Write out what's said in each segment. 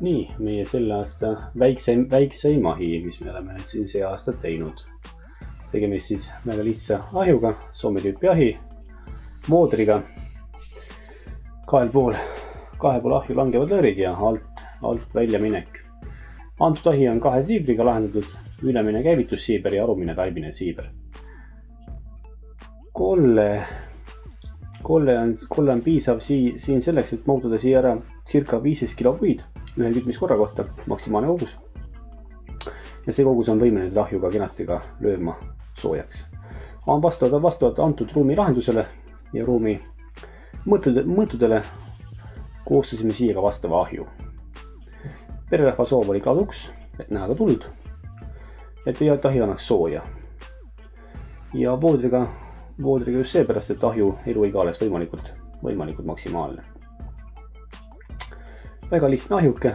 Nii, meie selle aasta väikseim ahi, mis me oleme siin see aasta teinud. Tegemist siis väga lihtsa ahjuga, Soome tüüpi ahi, moodriga. Kahel pool ahju langevad lõõrid ja alt välja minek. Antud ahi on 2 siibriga lahendatud, ülemine käivitussiiber ja alumine talbine siiber. Kolle on piisav siin selleks, et mahutada siia ära circa 15 kilo puid ühe kütmiskorra kohta, maksimaalne kogus. Ja see kogus on võimeline seda ahju ka kenasti lööma soojaks. Vastavalt antud ruumi lahendusele ja ruumi mõõtudele koostasime siia ka vastava ahju. Pererahva soov oli kladuks, et näha ka tuld, et ahi annaks sooja. Ja voodriga just seepärast, et ahju eluiga oleks võimalikult maksimaalne. Väga lihtne ahjuke,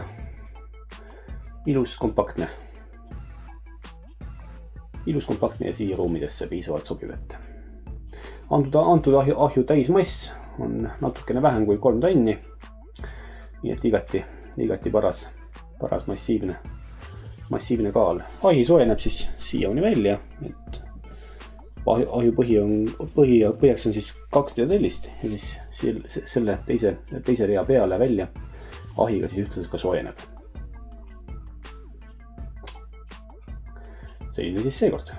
ilus kompaktne ja siia ruumidesse piisavalt sobiv ette. Antud ahju täismass on natukene vähem kui 3 tonni, nii et igati paras massiivne kaal. Ahi soojeneb siis siiani välja, et ahju põhjaks on siis 2 tellist ja siis selle teise rea peale välja ahiga siis ühtlaselt ka soojeneb. Selline siis seekord.